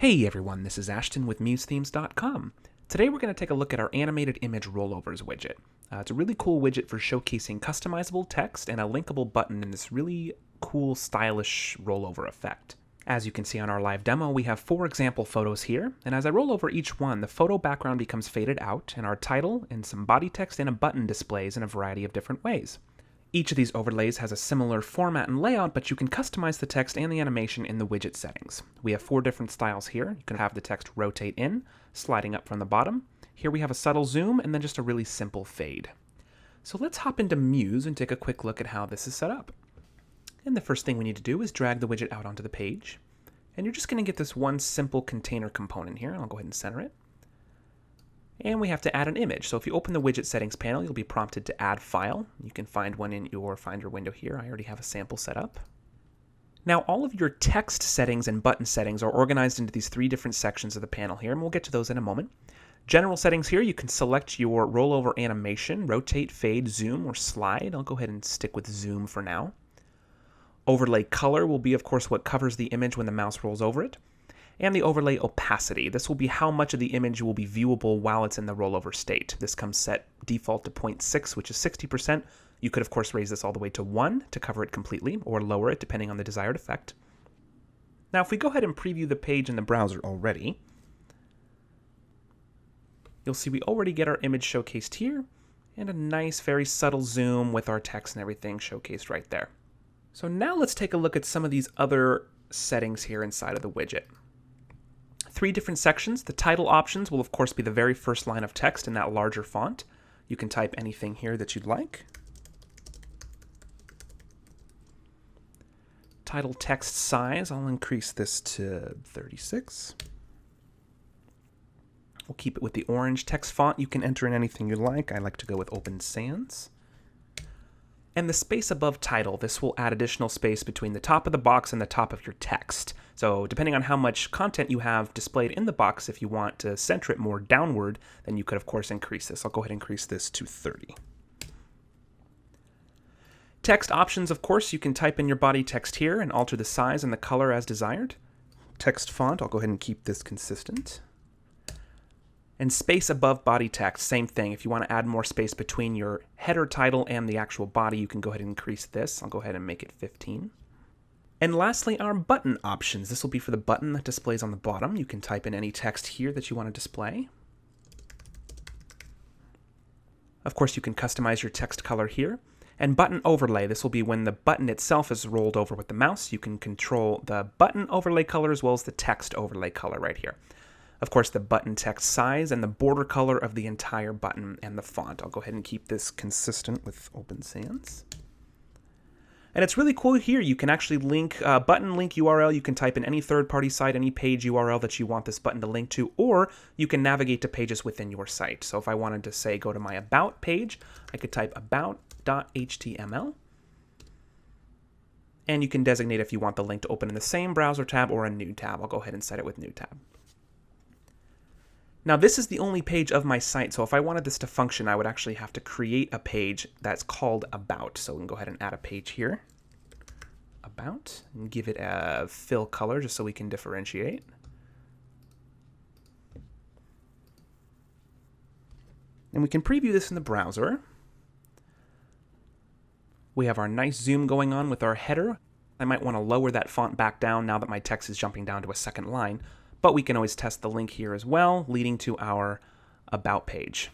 Hey everyone, this is Ashton with MuseThemes.com. Today we're going to take a look at our animated image rollovers widget. It's a really cool widget for showcasing customizable text and a linkable button in this really cool, stylish rollover effect. As you can see on our live demo, we have 4 example photos here, and as I roll over each one, the photo background becomes faded out, and our title and some body text and a button displays in a variety of different ways. Each of these overlays has a similar format and layout, but you can customize the text and the animation in the widget settings. We have 4 different styles here. You can have the text rotate in, sliding up from the bottom. Here we have a subtle zoom, and then just a really simple fade. So let's hop into Muse and take a quick look at how this is set up. And the first thing we need to do is drag the widget out onto the page. And you're just going to get this one simple container component here. I'll go ahead and center it. And we have to add an image. So if you open the widget settings panel, you'll be prompted to add file. You can find one in your Finder window here. I already have a sample set up. Now all of your text settings and button settings are organized into these 3 different sections of the panel here, and we'll get to those in a moment. General settings here, you can select your rollover animation, rotate, fade, zoom, or slide. I'll go ahead and stick with zoom for now. Overlay color will be, of course, what covers the image when the mouse rolls over it. And the overlay opacity. This will be how much of the image will be viewable while it's in the rollover state. This comes set default to 0.6, which is 60%. You could, of course, raise this all the way to 1 to cover it completely, or lower it depending on the desired effect. Now, if we go ahead and preview the page in the browser already, you'll see we already get our image showcased here, and a nice, very subtle zoom with our text and everything showcased right there. So now let's take a look at some of these other settings here inside of the widget. 3 different sections. The title options will of course be the very first line of text in that larger font. You can type anything here that you'd like. Title text size, I'll increase this to 36. We'll keep it with the orange text font. You can enter in anything you like. I like to go with Open Sans. And the space above title, this will add additional space between the top of the box and the top of your text. So depending on how much content you have displayed in the box, if you want to center it more downward, then you could of course increase this. I'll go ahead and increase this to 30. Text options, of course, you can type in your body text here and alter the size and the color as desired. Text font, I'll go ahead and keep this consistent. And space above body text, same thing. If you want to add more space between your header title and the actual body, you can go ahead and increase this. I'll go ahead and make it 15. And lastly, our button options. This will be for the button that displays on the bottom. You can type in any text here that you want to display. Of course, you can customize your text color here. And button overlay, this will be when the button itself is rolled over with the mouse. You can control the button overlay color as well as the text overlay color right here. Of course, the button text size and the border color of the entire button and the font. I'll go ahead and keep this consistent with Open Sans. And it's really cool here. You can actually link button link URL. You can type in any third-party site, any page URL that you want this button to link to, or you can navigate to pages within your site. So if I wanted to say go to my About page, I could type about.html. And you can designate if you want the link to open in the same browser tab or a new tab. I'll go ahead and set it with new tab. Now this is the only page of my site, so if I wanted this to function, I would actually have to create a page that's called About. So we can go ahead and add a page here, About, and give it a fill color just so we can differentiate. And we can preview this in the browser. We have our nice zoom going on with our header. I might want to lower that font back down now that my text is jumping down to a second line. But we can always test the link here as well, leading to our About page.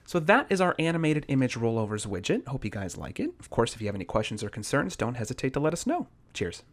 So that is our animated image rollovers widget. Hope you guys like it. Of course, if you have any questions or concerns, don't hesitate to let us know. Cheers.